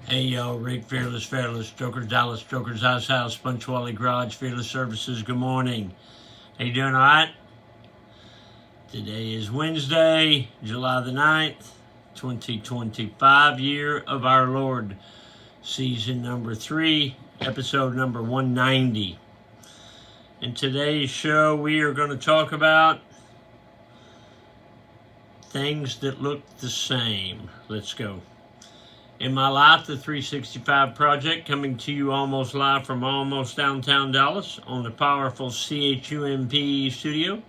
Hey yo, Rick, Fearless, Strokers Dallas, Strokers House, Punctuality Garage, Fearless Services, good morning. How you doing, alright? Today is Wednesday, July the 9th, 2025, year of our Lord, season number 3, episode number 190. In today's show, we are going to talk about things that look the same. Let's go. In my life, the 365 Project, coming to you almost live from almost downtown Dallas on the powerful CHUMP studio.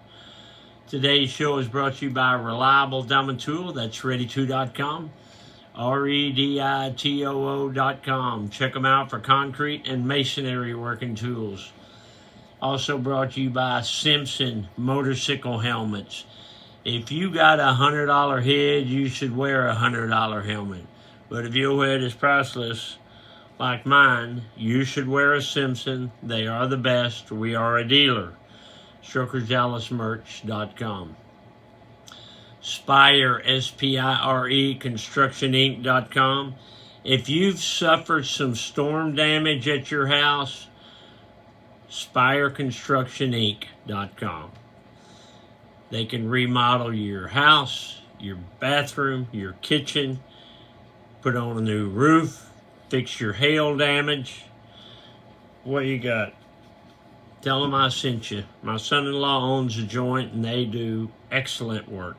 Today's show is brought to you by Reliable Diamond Tool, that's ready2.com, REDITOO.com. Check them out for concrete and masonry working tools. Also brought to you by Simpson Motorcycle Helmets. If you got a $100 head, you should wear a $100 helmet. But if your head is priceless, like mine, you should wear a Simpson. They are the best. We are a dealer. StrokersDallasMerch.com. Spire, S-P-I-R-E, ConstructionInc.com. If you've suffered some storm damage at your house, SpireConstructionInc.com. They can remodel your house, your bathroom, your kitchen, put on a new roof, fix your hail damage. What do you got? Tell them I sent you. My son-in-law owns a joint and they do excellent work.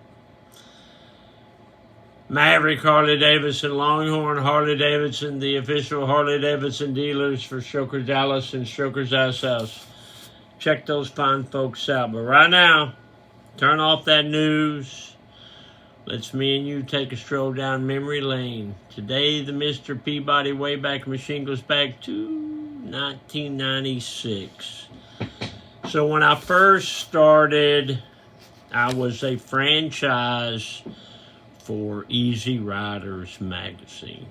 Maverick Harley-Davidson, Longhorn Harley-Davidson, the official Harley-Davidson dealers for Strokers Dallas and Strokers House. Check those fine folks out. But right now, turn off that news. Let's me and you take a stroll down memory lane. Today, the Mr. Peabody Wayback Machine goes back to 1996. So when I first started, I was a franchise for Easy Riders magazine.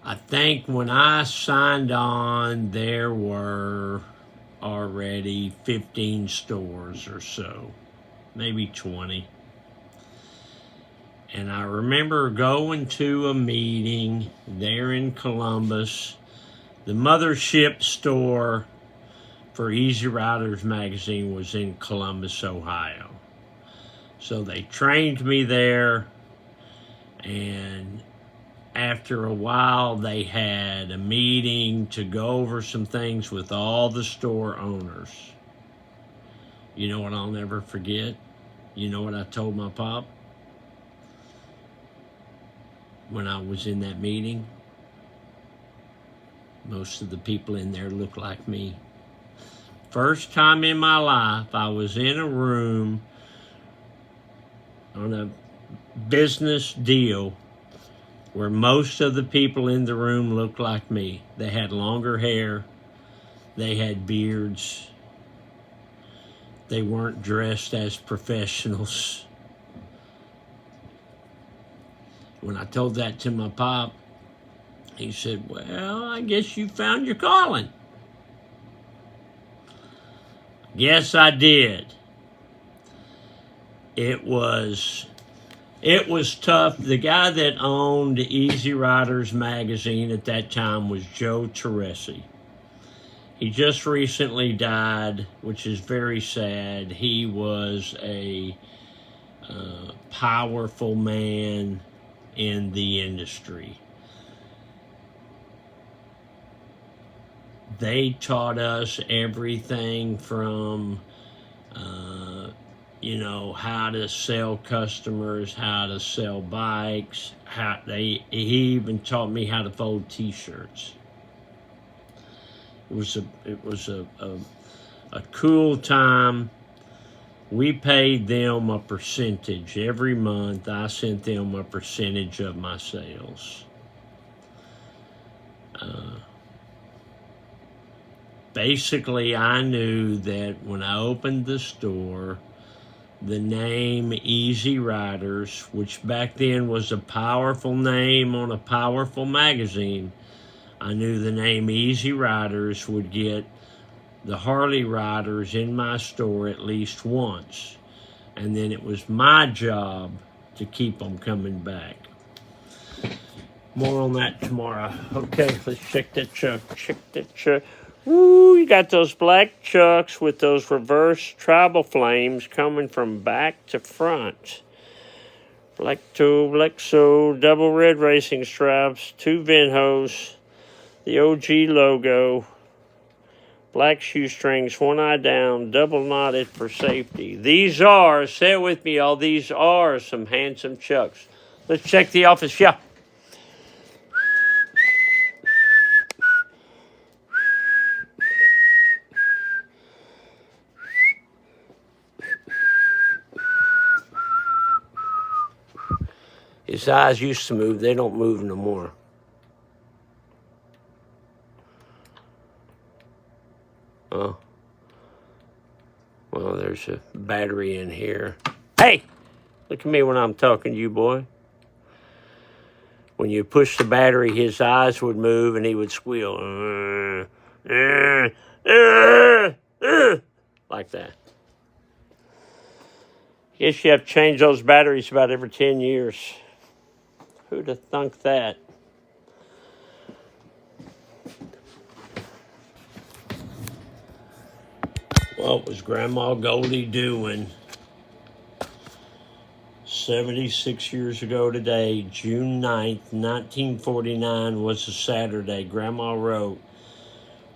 I think when I signed on, there were already 15 stores or so. Maybe 20. And I remember going to a meeting there in Columbus. The mothership store for Easy Riders magazine was in Columbus, Ohio. So they trained me there, and after a while they had a meeting to go over some things with all the store owners. You know what I'll never forget? You know what I told my pop when I was in that meeting? Most of the people in there look like me. First time in my life, I was in a room on a business deal where most of the people in the room looked like me. They had longer hair. They had beards. They weren't dressed as professionals. When I told that to my pop, he said, well, I guess you found your calling. Yes, I did. It was tough. The guy that owned Easy Riders magazine at that time was Joe Teresi. He just recently died, which is very sad. He was a powerful man in the industry. They taught us everything from, how to sell customers, how to sell bikes. He even taught me how to fold T-shirts. It was a cool time. We paid them a percentage every month. I sent them a percentage of my sales. Basically, I knew that when I opened the store, the name Easy Riders, which back then was a powerful name on a powerful magazine, I knew the name Easy Riders would get the Harley riders in my store at least once. And then it was my job to keep them coming back. More on that tomorrow. Okay, let's check that chuck. Check that chuck. Ooh, you got those black chucks with those reverse tribal flames coming from back to front. Black toe, black sole, double red racing stripes, 2 Venhos, the OG logo, black shoestrings, 1 eye down, double knotted for safety. These are, say it with me, all these are some handsome chucks. Let's check the office, yeah. His eyes used to move. They don't move no more. Oh. Well, there's a battery in here. Hey! Look at me when I'm talking to you, boy. When you push the battery, his eyes would move and he would squeal. Like that. Guess you have to change those batteries about every 10 years. Who'd have thunk that? What was Grandma Goldie doing 76 years ago today, June 9th, 1949 was a Saturday? Grandma wrote,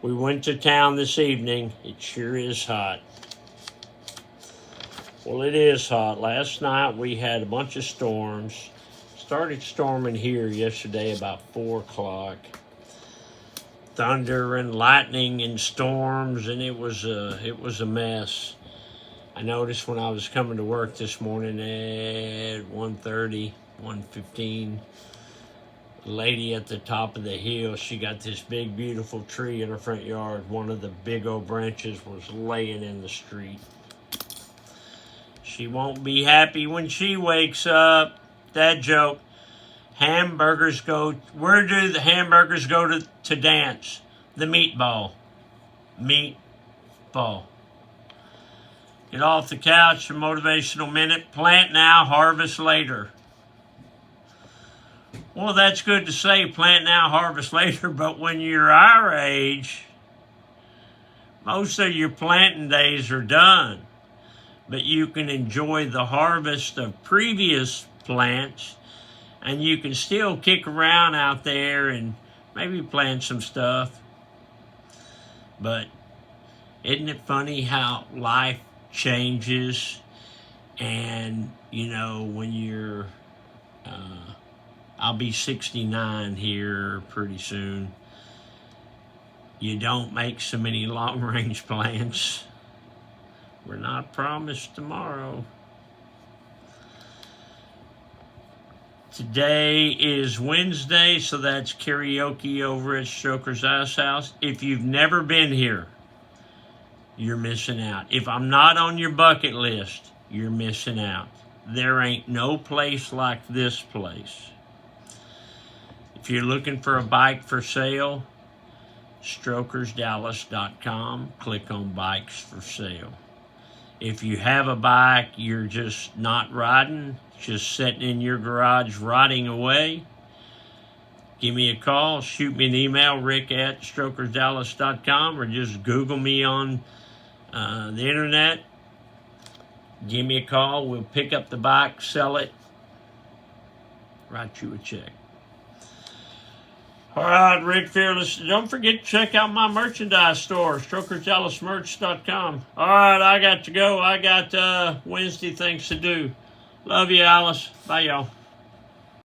"We went to town this evening. It sure is hot." Well, it is hot. Last night we had a bunch of storms. Started storming here yesterday about 4 o'clock. Thunder and lightning and storms, and it was a mess. I noticed when I was coming to work this morning at 1:30, 1:15, the lady at the top of the hill, she got this big, beautiful tree in her front yard. One of the big old branches was laying in the street. She won't be happy when she wakes up. That joke. Hamburgers go, where do the hamburgers go to dance? The meatball. Meatball. Get off the couch, a motivational minute. Plant now, harvest later. Well, that's good to say, plant now, harvest later, but when you're our age, most of your planting days are done. But you can enjoy the harvest of previous plants, and you can still kick around out there and maybe plant some stuff. But isn't it funny how life changes? And, you know, when you're, I'll be 69 here pretty soon. You don't make so many long-range plans. We're not promised tomorrow. Today is Wednesday, so that's karaoke over at Stroker's Ice House. If you've never been here, you're missing out. If I'm not on your bucket list, you're missing out. There ain't no place like this place. If you're looking for a bike for sale, StrokersDallas.com, click on bikes for sale. If you have a bike, you're just not riding, just sitting in your garage rotting away, give me a call, shoot me an email, rick@strokersdallas.com, or just Google me on the internet. Give me a call. We'll pick up the bike, sell it, write you a check. All right, Rick Fearless. Don't forget to check out my merchandise store, StrokersDallasMerch.com. All right, I got to go. I got Wednesday things to do. Love you, Alice. Bye, y'all.